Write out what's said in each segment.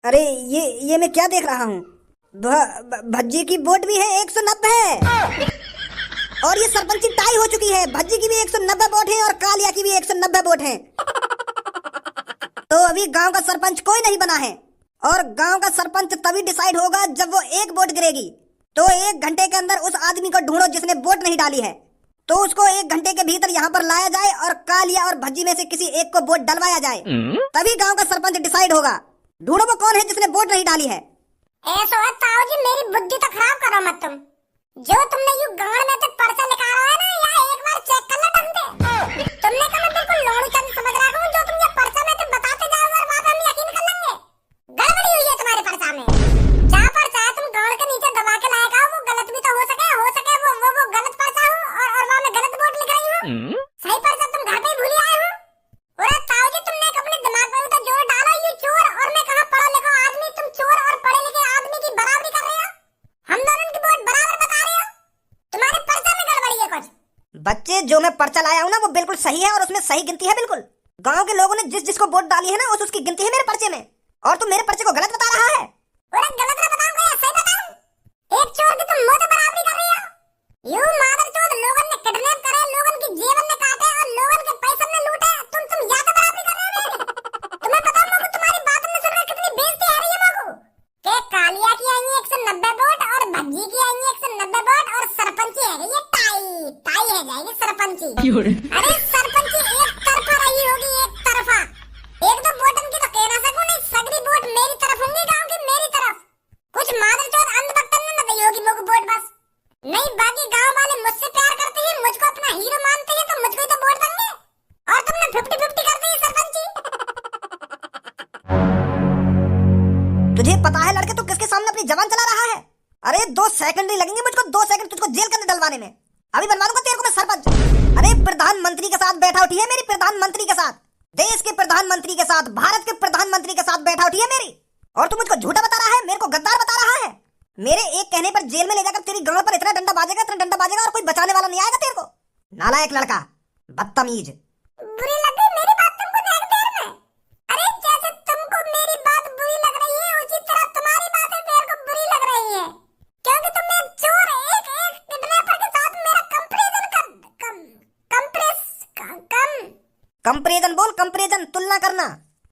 अरे ये मैं क्या देख रहा हूँ। भज्जी की वोट भी है 190 है। और ये सरपंची टाई हो चुकी है। भज्जी की भी 190 वोट है और कालिया की भी 190 वोट है। तो अभी गांव का सरपंच कोई नहीं बना है। और गांव का सरपंच तभी डिसाइड होगा जब वो एक वोट गिरेगी। तो 1 घंटे के अंदर उस आदमी को ढूंढो जिसने वोट नहीं डाली है। तो उसको 1 घंटे के भीतर यहाँ पर लाया जाए और कालिया और भज्जी में से किसी एक को वोट डलवाया जाए। तभी गांव का सरपंच डिसाइड होगा। ढूंढो वो कौन है जिसने वोट नहीं डाली है। ऐसा है ताऊ जी, मेरी बुद्धि तो खराब करो मत तुम। जो तुमने यू गांव में से पर्चा निकाला है ना, या एक बार चेक कर लो ढंग से। तुमने कहा मैं बिल्कुल लोड़ी चंद समझ रहा हूँ। जो तुम ये पर्चा में तुम बताते जाओगे और वहाँ पे हम यकीन कर लेंगे। गड़बड़ी हुई है तुम्हारे पर्चा में। जहाँ पर्चा है तुम गांव के नीचे दबा के लाए का, वो गलत भी तो हो सके वो गलत पर्चा हो और वहाँ में गलत वोट लिख रही हूँ। सही पर्चा तुम घर पे ही भूल आए हो। अरे ताऊ जी, तुमने अपने दिमाग में तो जोर डालो। यू चोर और मैं कहाँ पढ़ा लिखा आदमी। तुम चोर और पढ़े लिखे आदमी की बराबरी कर रहे हो। हम दोनों की वोट बराबर बता रहे हो। तुम्हारे पर्चा में गड़बड़ी है कुछ। बच्चे, जो मैं पर्चा लाया हूँ ना वो बिल्कुल सही है और उसमें सही गिनती है। बिल्कुल गांव के लोगों ने जिस जिसको वोट डाली है ना उसकी गिनती है मेरे पर्चे में। और तुम मेरे पर्चे को गलत बता रहा है। अरे गलत ना बताऊं या सही बताऊं? एक चोर की तुम मुंह से बराबरी कर रही हो। यू मादरचोद, लोगों ने किडनैप करे, लोगों की जेवन में काटे और लोगों के पैसे में लूटे। तुम या तो बराबरी कर रहे हो मेरी। तुम्हें पता है तुम्हारी बात में सुन रहे कितनी बेइज्जती आ रही है मगू। के कालिया की आएंगी 190 वोट और भज्जी की आएंगी 190 वोट और सरपंची है ये टाई है जाएगी सरपंची। अरे सरपंची एक तरफा रही होगी, एक तरफा। एक दो वोट की तो कह ना सकूं, नहीं सगरी वोट मेरी तरफ होंगी, गांव की मेरी तरफ। कुछ मादरचोद अंधभक्तन ने न दी होगी मुझको वोट बस। नहीं, बाकी गांव वाले मुझसे प्यार करते हैं, मुझको अपना हीरो मानते हैं, तो मुझको ही तो वोट देंगे। और तुमने 50-50 कर दी सरपंची। तुझे पता है लड़के तू किसके सामने अपनी जबान चला रहा है? अरे 2 सेकंड नहीं लगेंगे मुझको, 2 सेकंड तुझको जेल के अंदर डलवाने में। अभी बनवा दूंगा तेरे को मैं सरपंच। अरे प्रधानमंत्री के साथ बैठा उठी है मेरी, प्रधानमंत्री के साथ, देश के प्रधानमंत्री के साथ, भारत के प्रधानमंत्री के साथ बैठा उठी है मेरी। और तू मुझको झूठा बता रहा है, मेरे को गद्दार बता रहा है। मेरे एक कहने पर जेल में ले जाकर तेरी गांव पर इतना डंडा बाजेगा और कोई बचाने वाला नहीं आएगा तेरे को। नालायक लड़का, बदतमीज। बुरी लग गई मेरी बात तुमको देख देर में? अरे जैसे तुमको मेरी बात बुरी लग रही है, उसी तरह तुम्हारी बातें मेरे को बुरी लग रही है। क्योंकि तुमने चोर एक किडनैपर के साथ मेरा कंपैरिजन बोल, कंपैरिजन, तुलना करना।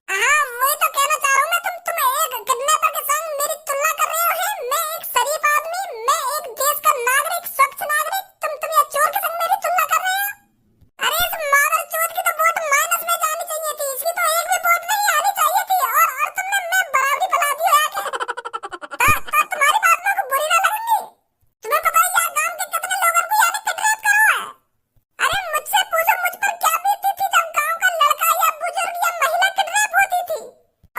हाँ, वही तो कहना चाह रहा हूँ मैं। तुम एक किडनैपर के संग मेरी तुलना कर रहे हो। मैं एक शरीफ आदमी, मैं एक देश का नागरिक, स्वच्छ नागरिक। तुम ये चोर के संग मेरी तुलना कर रहे हो। अरे इस मादरचोद की तो वोट माइनस में जानी चाहिए थी। इसकी तो एक भी वोट नहीं आनी चाहिए थी। और तुमने मैं बराबरी फैला दी है आके। तुम्हारी बात मेरे को बुरी ना लगेगी। तुम्हें पता है यार गांव के कितने लोगों को यानी किडनैप करो है। अरे मुझसे पूछो मुझ पर क्या बीतती थी जब गांव का लड़का या बुजुर्ग या महिला किडनैप होती थी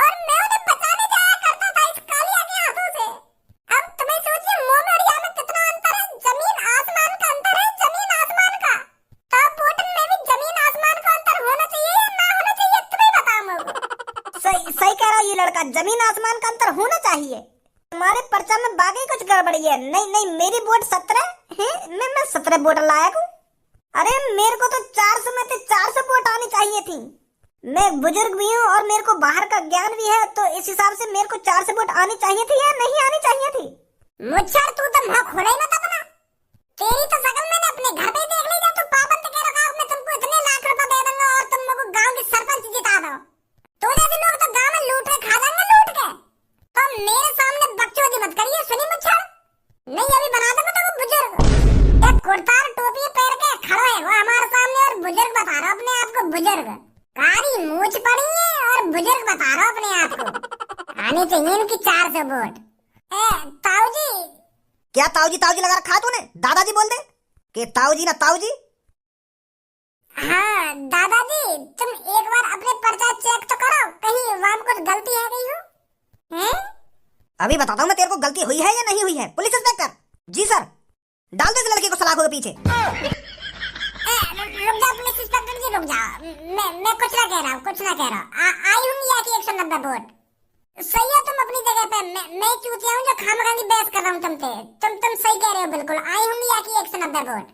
और मैं उन्हें बचाने जाया करता था इस कालिया के हाथों से। अब तुम्हें सोचिए मुंह में और यहाँ में कितना अंतर है। जमीन आसमान का अंतर है, जमीन आसमान का। तो वोट में भी जमीन आसमान का अंतर होना चाहिए या ना होना चाहिए, तुम्हें बताओ मुझे। सही कह रहा है ये लड़का, जमीन आसमान का अंतर होना चाहिए। तुम्हारे पर्चा में बाकी कुछ गड़बड़ी है। नहीं, मेरी वोट 17 है। मैं 17 वोट लाया हूँ। अरे मेरे को तो 400 में से 400 वोट आनी चाहिए थी। मैं बुजुर्ग भी हूँ और मेरे को बाहर का ज्ञान भी है, तो इस हिसाब से मेरे को 400 वोट आनी चाहिए थी या नहीं आनी चाहिए थी। मुझे तू तो मुंह खोला ही मत अपना। तेरी तो शकल मैंने अपने घर पे देख ली। जब तू पाबंद के रखा, मैं तुमको इतने लाख रुपए दे दूंगा और तुम मेरे को गांव की सरपंच जिता दो। तो जैसे लोग तो गांव में लूट के खा जाएंगे लूट के। तो मेरे सामने बकचोदी मत करिए, सुनी मुझे। नहीं अभी बना दूंगा तुमको बुजुर्ग। एक कुर्ता टोपी पहन के खड़ा है वो हमारे सामने और बुजुर्ग बता रहा अपने आप को। बुजुर्ग कारी मूछ पड़ी है और बुजुर्ग बता रहा अपने आप को। आनी चाहिए इनकी 400 वोट। ताऊ जी। क्या ताऊजी लगा रखा तूने? दादाजी बोल दे कि ताऊजी ना ताऊजी। हाँ दादाजी, तुम एक बार अपने पर्चा चेक तो करो, कहीं वहां कुछ गलती है गई हो। हैं? अभी बताता हूँ मैं तेरे को गलती हुई है या नहीं हुई है। पुलिस इंस्पेक्टर जी सर, डाल दे इस लड़के को सलाखों के पीछे। रुक जाओ पुलिस इंस्पेक्टर जी, रुक जाओ। मैं कुछ ना कह रहा हूँ। आई होंगी यहाँ की 190 वोट। सही है तुम अपनी जगह पे। मैं चूतिया हूँ जो खामखा की बहस कर रहा हूँ तुमसे। तुम सही कह रहे हो बिल्कुल। आई होंगी यहाँ की 190 वोट।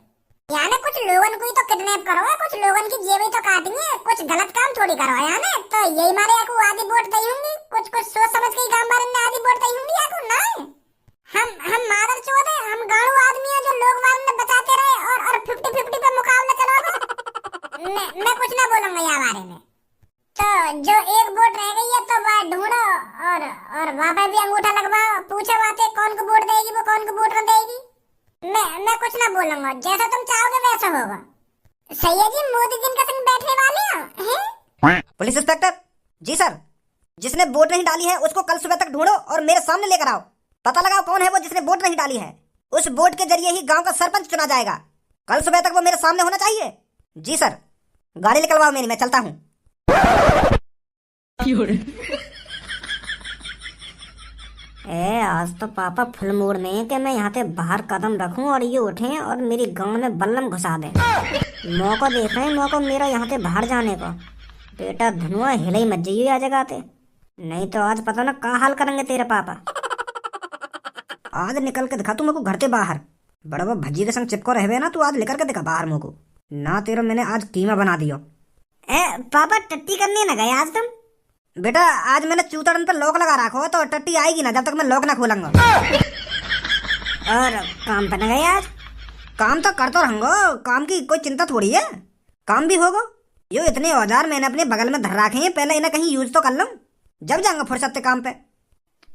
यानी कुछ लोगन को ही तो किडनैप करो है, कुछ लोगन की जेबें तो काटेंगे, कुछ गलत काम थोड़ी करो है यानी। तो यही मारे याकू आधी वोट दई होंगी, कुछ कुछ सोच समझ के गांव वाले ने आधी वोट दई होंगी याकू ना। हम मादर चोद है, हम गाड़ू आदमी है जो लोग वाले ने बचाते रहे और 50-50 पे मुकाबला चलाओगे। मैं कुछ ना बोलूंगा यहाँ बारे में। तो जो एक वोट रह गई है तो वह ढूंढो और वहाँ पे भी अंगूठा लगवाओ, पूछो बातें कौन को वोट देगी, वो कौन को वोट न देगी। मैं कुछ ना बोलूंगा, जैसा तुम चाहोगे वैसा होगा। सही है जी, मोदी जिनका संग बैठने वाले हैं। पुलिस इंस्पेक्टर जी सर, जिसने वोट नहीं डाली है उसको कल सुबह तक ढूंढो और मेरे सामने लेकर आओ। पता लगाओ कौन है वो जिसने वोट नहीं डाली है। उस वोट के जरिए ही गांव का सरपंच चुना जाएगा। कल सुबह तक वो मेरे सामने होना चाहिए। जी सर, गाड़ी निकलवाओ मेरी, मैं चलता हूँ। आज तो पापा फुल मूड में है कि मैं यहाँ पे बाहर कदम रखूं और ये उठे और मेरी गांव में बल्लम घुसा दे। मौका देख रहे हैं, मौका मेरा यहाँ पे बाहर जाने का। बेटा धनुआ हिले ही मत जाइए आ जगह पे, नहीं तो आज पता ना क्या हाल करेंगे तेरे पापा। आज निकल के दिखा तू मेरे को घर के बाहर। बड़ा वो भज्जी के संग चिपको रहे ना, तू आज निकल के दिखा बाहर मेरे को ना। तेरा मैंने आज कीमा बना दियो। पापा टट्टी करने न गए आज तुम? बेटा आज मैंने चूतड़न पे लॉक लगा रखा हो तो टट्टी आएगी ना जब तक मैं लॉक ना खोलूंगा। और काम पे न गए आज? काम तो करता रहूंगा, काम की कोई चिंता थोड़ी है, काम भी होगा। यो इतने औजार मैंने अपने बगल में धर रखे हैं, पहले इन्हें कहीं यूज तो कर लूं, जब जाऊंगा फुर्सत से काम पे।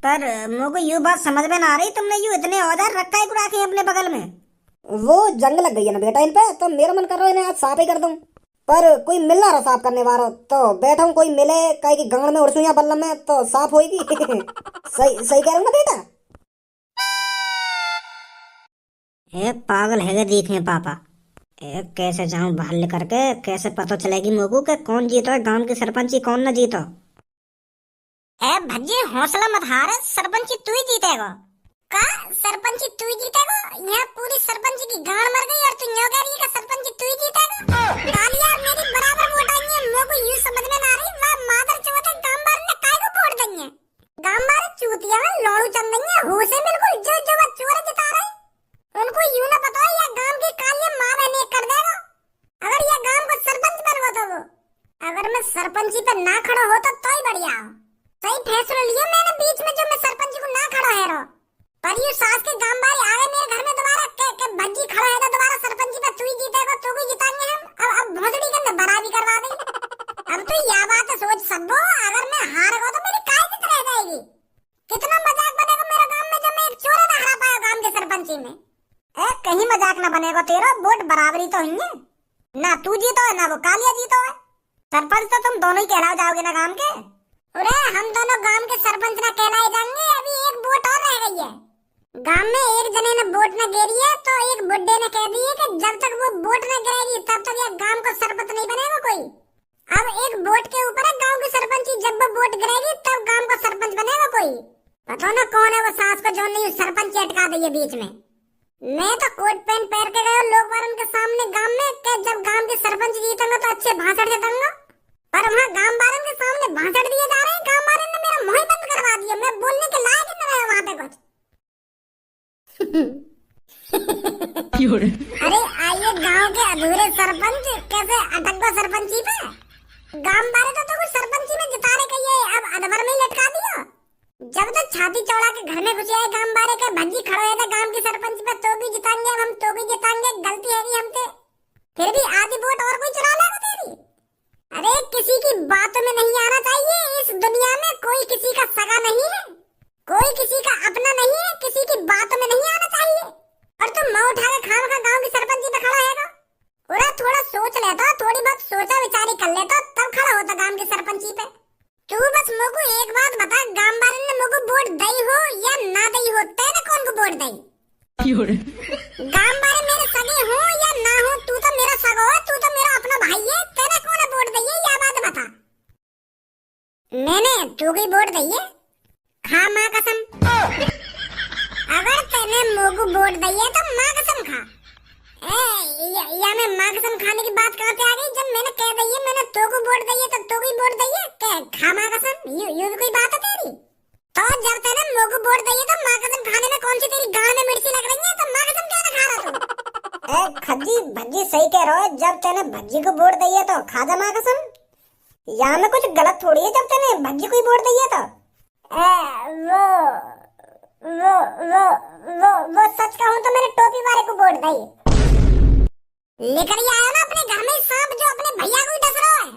पर मुझको ये बात समझ में ना आ रही, तुमने यूं इतने औजार रखा है रखे हैं अपने बगल में? वो जंग लग गई है ना बेटा इन पे, तो मेरा मन कर रहा है इन्हें आज साफ ही कर दूं। पर कोई मिल ना रहा साफ करने वाला, तो बैठा हूँ कोई मिले कहीं की गांड में उड़सू या बल्लम में तो साफ होएगी। सही सही कह रहा हूँ ना बेटा? पागल है देखे पापा, कैसे जाऊं बाहर लेकर के, कैसे पता चलेगी मोगू के कौन जीतो है गांव की सरपंची कौन न जीतो। भज्जी हौसला मत हार, सरपंची तू ही जीतेगा। का सरपंची तू ही जीतेगा? यहाँ पूरी सरपंची की गांड मर गई और तू यूं कह रही है कि सरपंची तू ही जीतेगा। कालिया मेरी बराबर वोट आई है, मोगू यूं समझ में ना आ रही। वाह मादर चौथ है, गांव वाले ने काय को वोट दी है? गांव वाले चूतिया लौड़ू चंद गई है, होश है बिल्कुल। जो जो वो चोर जिता रहे उनको यूं ना पता है ये गांव की कालिया मां बहन एक कर देगा। अगर ये गांव को सरपंच बनवा तो वो, अगर मैं सरपंची पे ना खड़ा होता तो ही बढ़िया हो। सही फैसला लिया मैंने बीच में जो मैं सरपंच को ना खड़ा है रो। पर ये सास के गांव वाले आ गए मेरे घर में दोबारा के भज्जी खड़ा है तो दोबारा सरपंची पे तू ही जीतेगा, तू ही जिताएंगे हम। अब भोसड़ी के बड़ा भी करवा दी। अब तो यह बात सोच सबो, अगर मैं हार गया तो मेरी काय जित रह जाएगी। कितना मजाक बनेगा मेरे गांव में जब मैं एक चोर ना हरा पाया गांव के सरपंची में। कहीं मजाक ना बनेगा तेरा, वोट बराबरी तो ही है ना, तू जीतो है ना वो कालिया जीतो है। सरपंच तो तुम दोनों ही कहलाओ जाओगे ना गांव के। अरे हम दोनों गांव के सरपंच ना कहलाए जाएंगे, अभी एक वोट और रह गई है। गांव में एक जने ने वोट न गिरी है तो एक बुड्ढे ने कह दी है कि जब तक वो वोट न गिरेगी तब तक ये गांव का सरपंच नहीं बनेगा कोई। अब एक वोट के ऊपर है गांव की सरपंची, जब वो वोट गिरेगी तब गांव का सरपंच बनेगा कोई। पता ना कौन है वो सास को जो नहीं सरपंच अटका दी है बीच में। मैं तो कोट पैंट पहन के गया लोग वालों के सामने गांव में कि जब गांव के सरपंच जीतेंगे तो अच्छे भाषण से दूंगा, पर वहाँ गांव वालों के सामने भाषण दिए जा रहे हैं। गांव वालों ने मेरा मुंह बंद करवा दिया, मैं बोलने के लायक ही नहीं रहा वहाँ पे कुछ। अरे आइए गांव के अधूरे सरपंच कैसे अटक गो सरपंची पे। गांव वाले तो कुछ सरपंची में जिताने के ये अब अधवर में लटका दिया। जब तक छाती चौड़ा के घर में घुसे आए गांव वाले के भज्जी खड़े हुए थे गांव की सरपंच पे, तो भी जिताएंगे हम, तो भी जिताएंगे, गलती है नहीं हमसे। फिर भी आधी वोट और कोई चुरा लेगा तेरी। अरे किसी की बातों में नहीं आना चाहिए, इस दुनिया में कोई किसी का सगा नहीं है, कोई किसी का अपना नहीं है, किसी की बातों में नहीं आना चाहिए। और तुम मुंह उठा के खाम खा गांव की सरपंची पे खड़ा हैगा। पूरा थोड़ा सोच लेता, थोड़ी बहुत सोचा विचारी कर लेता तब खड़ा होता गांव की सरपंची पे। तू बस मुझको एक बात बता, गांव वाले ने मुझको वोट दई हो या ना दई हो, तेरे कौन को वोट दई? गांव वाले मेरे सगे हो या ना हो, तू तो मेरा सगा हो, तू तो मेरा अपना भाई है, तेरे कौन वोट दई है यह बात बता। मैंने तू की वोट दई है, खा माँ कसम। अगर तेने मोगू वोट दई है तो माँ कसम खा। या मैं माँ कसम खाने की बात कहाँ से आ गई? जब मैंने कह दी है मैंने तो को वोट दई है तो को वोट दई है, खा माँ कसम। ये भी कोई बात है तेरी? तो जब तेने मोगू वोट दई है तो माँ कसम खाने में कौन सी तेरी गांड में मिर्ची लग रही है, तो माँ कसम क्या खा रहा तू? खज्जी भज्जी सही कह रहा है। जब तेने भज्जी को वोट दी है तो खा जा माँ कसम। यहाँ में कुछ गलत थोड़ी है जब तेने भज्जी को ही वोट दी है तो। वो वो वो वो सच कहूँ तो मैंने टोपी वाले को वोट दी। लेकर ही आया ना अपने घर में सांप जो अपने भैया को ही डस रहा है,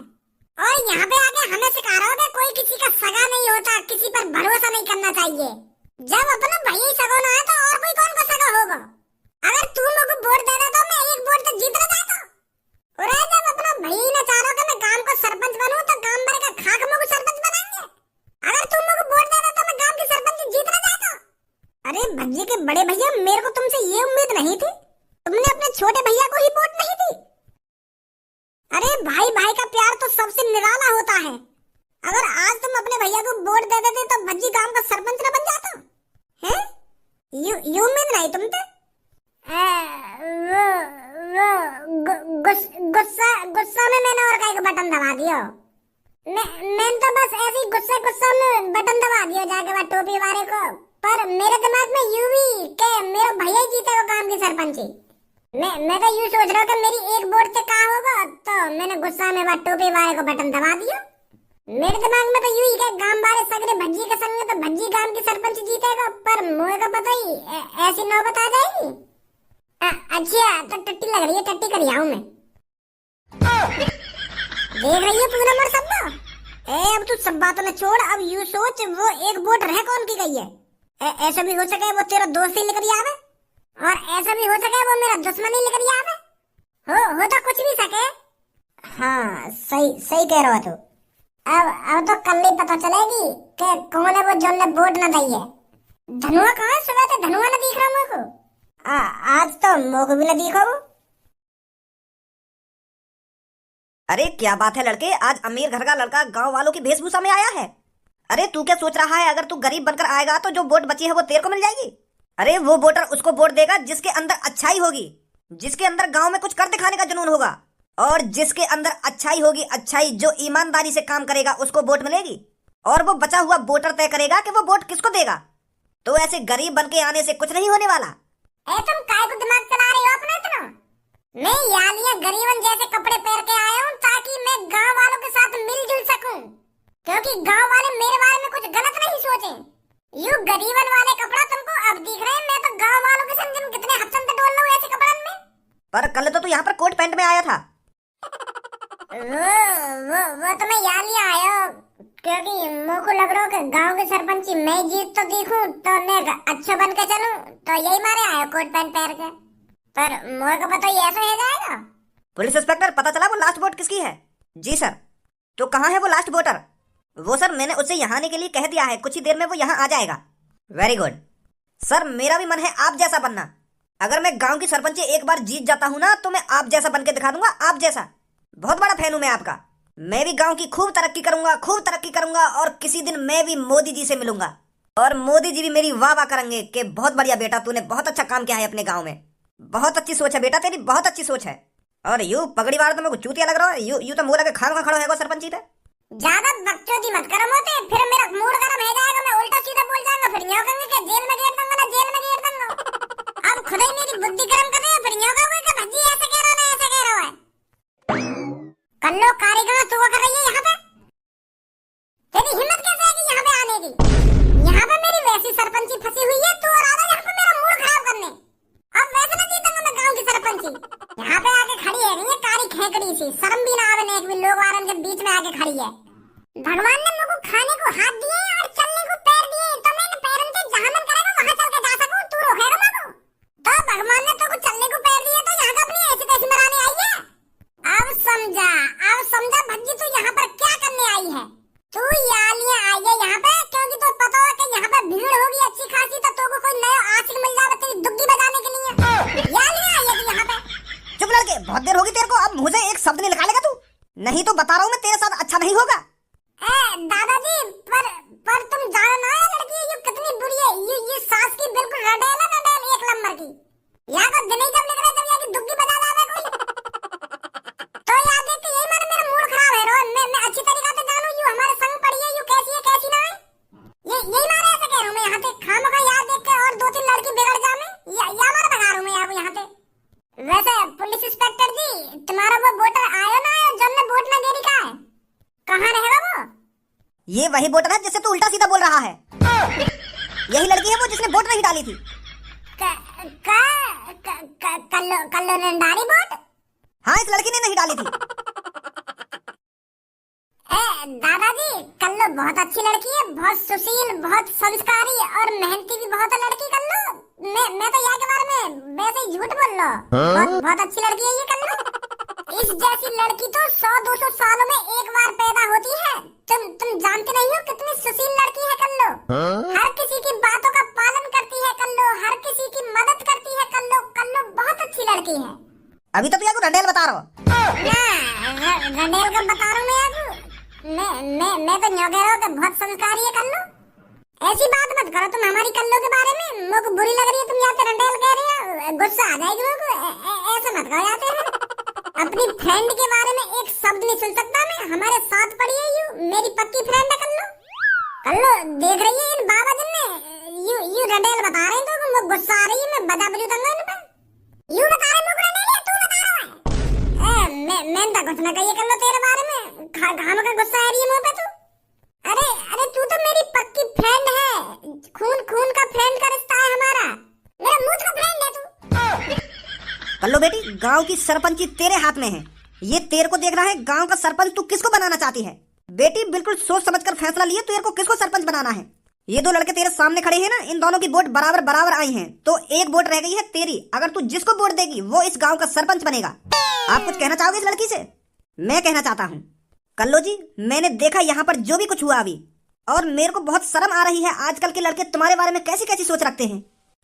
और यहाँ पे आके हमें सिखा रहा है कोई किसी का सगा नहीं होता, किसी पर भरोसा नहीं करना चाहिए। जब अपना भैया ही सगा ना है तो और कोई कौन का सगा होगा। अगर तू मुझको वोट दे दे तो मैं एक वोट तो जीत ना जाता। और जब अपना भैया ही ना चाह रहा कि मैं गांव का सरपंच बनूं तो गांव भर का खाक मुझको सरपंच बनाएंगे। अगर तू मुझको वोट दे दे तो मैं गांव की सरपंच जीत ना जाता। अरे भज्जी के बड़े भैया, मेरे को तुमसे ये उम्मीद नहीं थी, तुमने अपने छोटे भैया को ही वोट नहीं दी। अरे भाई भाई का प्यार तो सबसे निराला होता है। अगर आज तुम अपने भैया को वोट दे देते तो भज्जी गांव का सरपंच न बन जाता है। यू उम्मीद नहीं तुमसे। गुस्सा गुस्सा में मैंने और का बटन दबा दिया। मैं तो बस ऐसे ही गुस्सा में बटन दबा दिया जाके बाद टोपी वाले को। पर मेरे दिमाग में यूं भी के मेरा भैया ही जीतेगा गांव की सरपंची। मैं तो यूं सोच रहा हूँ कि मेरी एक वोट से क्या होगा, तो मैंने गुस्सा में बाद टोपी वाले को बटन दबा दिया। मेरे दिमाग में तो यूं ही कि गांव वाले सगरे भज्जी के संग तो भज्जी गांव की सरपंच जीतेगा। पर मुझे का पता ही ऐसी नौबत आ जाएगी। अच्छा तो टट्टी लग रही है, टट्टी कर आऊं मैं। देख रही है पूनम और सब। अब तू सब बातों ने छोड़, अब यूं सोच वो एक वोट रह कौन की गई है। ऐसा भी हो सके वो तेरा दोस्त ही लेकर आवे, और ऐसा भी हो सके वो मेरा दुश्मन ही लेकर आवे। हो तो कुछ भी सके। हाँ सही सही कह रहा है तू। अब तो कल ही पता चलेगी कि कौन है वो जो ने वोट न दी है। धनुआ कहाँ है? सुबह से धनुआ न दिख रहा मेरे को। आज तो मोको भी न दिखा वो। अरे क्या बात है लड़के, आज अमीर घर का लड़का गांव वालों की वेशभूषा में आया है। अरे तू क्या सोच रहा है, अगर तू गरीब बनकर आएगा तो जो वोट बची है वो तेरे को मिल जाएगी। अरे वो वोटर उसको वोट देगा जिसके अंदर अच्छाई होगी, जिसके अंदर गांव में कुछ कर दिखाने का जुनून होगा, और जिसके अंदर अच्छाई होगी, अच्छाई जो ईमानदारी से काम करेगा उसको वोट मिलेगी। और वो बचा हुआ वोटर तय करेगा कि वो वोट किसको देगा। तो ऐसे गरीब बन के आने से कुछ नहीं होने वाला। तुम काय को दिमाग चला रहे हो अपना इतना? मैं यालियां गरीबन जैसे कपड़े पहन के आया हूँ ताकि मैं गांव वालों के साथ मिलजुल सकूं, क्योंकि गांव वाले मेरे बारे में कुछ गलत नहीं सोचे। यू गरीबन वाले कपड़ा तुमको अब दिख रहे हैं, मैं तो गांव वालों के संग कितने हफ्तन तक डोल रहा हूँ ऐसे कपड़न में। पर कल तो तू यहाँ पर कोट पैंट में आया था। वो तो मैं यालियां आया क्योंकि मुझको लग रहा है कि गांव के सरपंच मैं जीत तो दिखूं तो मैं अच्छा बन के चलूं, तो यही मारे आया कोट पैंट पहन के। पर मुझे को पता ही ऐसा हो जाएगा। पुलिस इंस्पेक्टर, पता चला वो लास्ट वोट किसकी है? जी सर। तो कहाँ है वो लास्ट वोटर? वो सर मैंने उससे यहाँ आने के लिए कह दिया है, कुछ ही देर में वो यहाँ आ जाएगा। वेरी गुड सर, मेरा भी मन है आप जैसा बनना। अगर मैं गांव की सरपंच एक बार जीत जाता हूँ ना तो मैं आप जैसा बन के दिखा दूंगा, आप जैसा। बहुत बड़ा फैन हूं मैं आपका। मैं भी गांव की खूब तरक्की करूंगा और किसी दिन मैं भी मोदी जी से मिलूंगा और मोदी जी भी मेरी वाह वाह करेंगे कि बहुत बढ़िया बेटा, तूने बहुत अच्छा काम किया है अपने गांव में। बहुत अच्छी सोच है बेटा तेरी, बहुत अच्छी सोच है। और यू पगड़ी वाला तो मेरे को चूतिया लग रहा है। यू तो मुंह लगे खान खड़ा है सरपंची पे। ज्यादा बकचोदी मत करो मोते, फिर मेरा मूड गरम हो जाएगा, मैं उल्टा सीधा बोल जाऊंगा, फिर न्यों कहेंगे कि जेल में गेर दूंगा ना, जेल में गेर दूंगा। अब खुद ही मेरी बुद्धि गरम कर रही है, फिर न्यों कहोगे कि भज्जी ऐसे कह रहा है, ऐसे कह रहा है। कल्लो कारीगर तू कर रही है यहाँ पे? तेरी हिम्मत कैसे है कि यहाँ पे आने की? यहाँ पे मेरी वैसी सरपंची फंसी हुई है, तू और आधा यहाँ पे मेरा मूड खराब करने। अब वैसे ना जीतूंगा मैं गांव की सरपंची। यहाँ पे आके खड़ी है नहीं है कारी खेकड़ी सी, शर्म भी ना आवे, एक भी लोग वारन के बीच में आके खड़ी है। भगवान ने मुझको खाने को हाथ दिए और चलने को पैर दिए, तो मैं इन पैरों से जहाँ मन करेगा वहाँ चल के जा सकूं, तू रोकेगा मुझको? तो भगवान ने तो कुछ चलने को पैर दिए तो यहाँ का अपनी ऐसी तैसी मराने आई है। अब समझा भज्जी तू यहाँ पर क्या करने आई है। तू यालियां आई है यहाँ पे क्योंकि तो पता है कि यहाँ पे भीड़ होगी अच्छी खासी, तो तुमको कोई नया आशिक मिल जाए तेरी दुग्गी बजाने के लिए। यालियां आई है तू यहाँ पे। चुप लड़के, बहुत देर होगी तेरे को, अब मुझे एक शब्द नहीं निकालेगा तू, नहीं तो बता रहा हूँ मैं तेरे साथ अच्छा नहीं होगा। दादाजी पर तुम जानो ना ये लड़की ये कितनी बुरी है। ये सास की बिल्कुल रडेल है, रडेल एक नंबर की। यहाँ का दिन ही जब निकले जब यहाँ की दुग्गी बजा जावे कोई, तो याद है कि यही मारे मेरा मूड खराब है। रोहन मैं अच्छी तरीके से जानू यू हमारे संग पड़ी है, यू कैसी है कैसी ना है, यही मारे ऐसे कह रहा हूँ मैं यहाँ पे। खामोखा याद देख के और दो तीन लड़की बिगड़ जावे या मारे भगा रहा हूँ मैं यहाँ पे। कहाँ रहेगा वो? ये वही वोटर है जिससे तू उल्टा सीधा बोल रहा है। यही लड़की है वो जिसने वोट नहीं डाली थी। कल्लो ने डाली वोट? हाँ, इस लड़की ने नहीं डाली थी। दादाजी, कल्लो बहुत अच्छी लड़की है, बहुत सुशील, बहुत संस्कारी और मेहनती भी बहुत है लड़की कल्लो। मैं तो यहाँ के बारे में वैसे ही झूठ बोल रहा हूँ। बहुत अच्छी लड़की है ये कल्लो। इस जैसी लड़की तो 100-200 सालों में एक बार पैदा होती है। तुम जानते नहीं हो कितनी सुशील लड़की है कल्लो। हर किसी की बातों का पालन करती है कल्लो, हर किसी की मदद करती है कल्लो। कल्लो बहुत अच्छी लड़की है। अभी तो तुझे रंडेल बता रहा हूँ। रंडेल का बता रहा हूँ मैं तो न्यों कह रहा हूँ कि बहुत संस्कारी है कल्लो। ऐसी बात मत करो तुम हमारी कल्लो के बारे में। मुझको बुरी लग रही है, तुम यहाँ पे रंडेल कह रहे हो, गुस्सा आ जाएगी मुझको। ऐसे मत कहो जाते हैं। अपनी फ्रेंड के बारे में एक शब्द नहीं सुन सकता मैं। हमारे साथ पड़ी है यू, मेरी पक्की फ्रेंड है कल्लो। कल्लो देख रही है इन बाबा जिन ने यू रंडेल बता रहे हैं तो मुझे गुस्सा आ रही है। मैं बता बुझू दूंगा इन पे। यू बता रहे मुझको रंडेल, तू बता रहा है। मैं तो कुछ ना कहिए कल्लो तेरे बारे में। घाम का गुस्सा आ रही है मुंह पे तू। अरे तू तो मेरी पक्की फ्रेंड है। खून का फ्रेंड का रिश्ता है हमारा। मेरा मुंह का फ्रेंड है तू। कल्लो बेटी, गांव की सरपंची तेरे हाथ में है। ये तेरे को देखना है गांव का सरपंच तू किसको बनाना चाहती है। बेटी बिल्कुल सोच समझकर फैसला लिए तेरे को किसको सरपंच बनाना है। ये दो लड़के तेरे सामने खड़े हैं ना, इन दोनों की वोट बराबर आई हैं, तो एक वोट रह गई है तेरी। अगर तू जिसको वोट देगी वो इस गांव का सरपंच बनेगा। आप कुछ कहना चाहोगे इस लड़की से? मैं कहना चाहता हूँ कल्लो जी, मैंने देखा यहाँ पर जो भी कुछ हुआ अभी, और मेरे को बहुत शर्म आ रही है। आजकल के लड़के तुम्हारे बारे में कैसी कैसी सोच रखते हैं।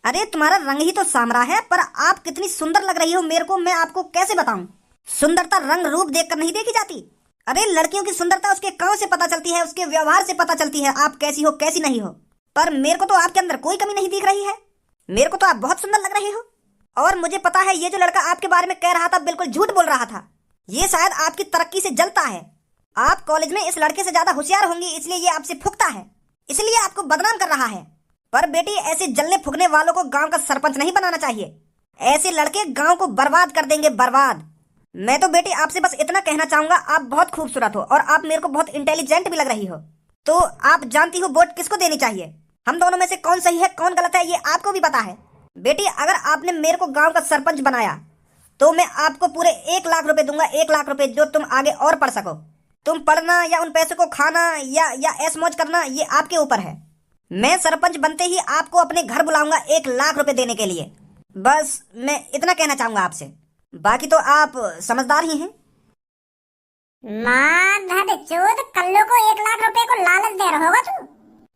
अरे तुम्हारा रंग ही तो सामरा है, पर आप कितनी सुंदर लग रही हो मेरे को, मैं आपको कैसे बताऊं। सुंदरता रंग रूप देखकर नहीं देखी जाती। अरे लड़कियों की सुंदरता उसके काम से पता चलती है, उसके व्यवहार से पता चलती है, आप कैसी हो कैसी नहीं हो। पर मेरे को तो आपके अंदर कोई कमी नहीं दिख रही है। मेरे को तो आप बहुत सुंदर लग रही हो। और मुझे पता है ये जो लड़का आपके बारे में कह रहा था बिल्कुल झूठ बोल रहा था। ये शायद आपकी तरक्की से जलता है। आप कॉलेज में इस लड़के से ज्यादा होशियार होंगी, इसलिए ये आपसे फुकता है, इसलिए आपको बदनाम कर रहा है। पर बेटी ऐसे जलने फुकने वालों को गांव का सरपंच नहीं बनाना चाहिए। ऐसे लड़के गांव को बर्बाद कर देंगे, बर्बाद। मैं तो बेटी आपसे बस इतना कहना चाहूंगा, आप बहुत खूबसूरत हो और आप मेरे को बहुत इंटेलिजेंट भी लग रही हो। तो आप जानती हो वोट किसको देनी चाहिए। हम दोनों में से कौन सही है कौन गलत है ये आपको भी पता है। बेटी अगर आपने मेरे को गांव का सरपंच बनाया तो मैं आपको पूरे 1 लाख रुपए दूंगा, 1 लाख रुपए, जो तुम आगे और पढ़ सको। तुम पढ़ना या उन पैसों को खाना या ऐश मौज करना ये आपके ऊपर है। मैं सरपंच बनते ही आपको अपने घर बुलाऊंगा 1 लाख रुपए देने के लिए। बस मैं इतना कहना चाहूंगा आपसे, बाकी तो आप समझदार ही हैं। चोद, कल्लो को 1 लाख रुपए को लालच दे रहा होगा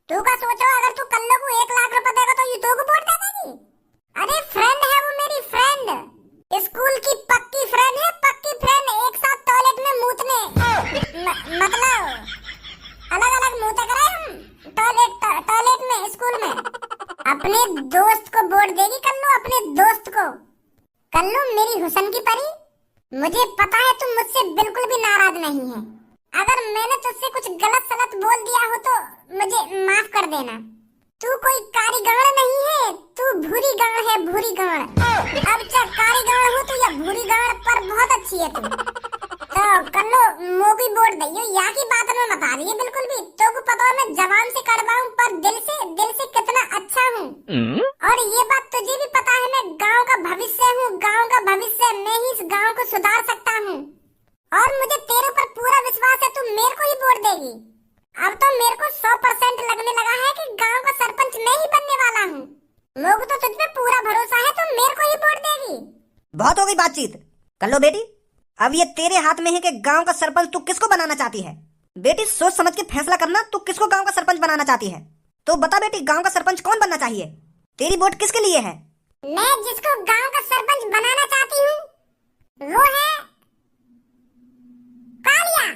तू का सोचो। अगर तू कल्लो को 1 लाख रुपए देगा तो ये तो को वोट दे देगी। अरे फ्रेंड है वो, मेरी फ्रेंड, स्कूल की पक्की फ्रेंड है, पक्की फ्रेंड। एक साथ टॉयलेट में मूतने मतलब अलग अलग मूते करे हम टॉयलेट में स्कूल में। अपने दोस्त को वोट देगी कल्लू, अपने दोस्त को। कल्लू मेरी हुसन की परी, मुझे पता है तुम मुझसे बिल्कुल भी नाराज नहीं है। अगर मैंने तुझसे कुछ गलत सलत बोल दिया हो तो मुझे माफ कर देना। तू कोई कारी गाड़ नहीं है, तू भूरी गाड़ है, भूरी गाड़। अब चाहे कारी गाड़ हो तू या भूरी गाड़, पर बहुत अच्छी है तू। तो कल्लो मोगी वोट दइयो, यहाँ की बात में बता रही है बिल्कुल भी। तो को पता है मैं जबान से कड़वा हूँ पर दिल से कितना अच्छा हूँ। और ये बात तुझे भी पता है मैं गाँव का भविष्य हूँ, गाँव का भविष्य। मैं ही इस गाँव को सुधार सकता हूँ और मुझे तेरे ऊपर पूरा विश्वास है, तू मेरे को ही वोट देगी। अब तो मेरे को 100% लगने लगा है कि गांव का सरपंच मैं ही बनने वाला हूँ। लोग तो तुझ पे पूरा भरोसा है, तो मेरे को ही वोट देगी। बहुत हो गई बातचीत। कल्लो बेटी अब ये तेरे हाथ में है कि गांव का सरपंच तू किसको बनाना चाहती है। बेटी सोच समझ के फैसला करना, तू किसको गांव का सरपंच बनाना चाहती है। तो बता बेटी गांव का सरपंच कौन बनना चाहिए। तेरी वोट किसके लिए है। मैं जिसको गांव का सरपंच बनाना चाहती हूँ वो है कालिया।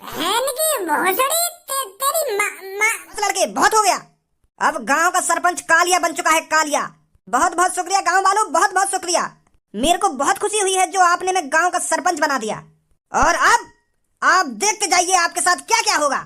बहन की भोसड़ी तेरी माँ। लड़के बहुत हो गया। अब गांव का सरपंच कालिया बन चुका है, कालिया। बहुत बहुत शुक्रिया गांव वालों, बहुत बहुत शुक्रिया। मेरे को बहुत खुशी हुई है जो आपने मैं गांव का सरपंच बना दिया। और अब आप देखते जाइए आपके साथ क्या क्या होगा।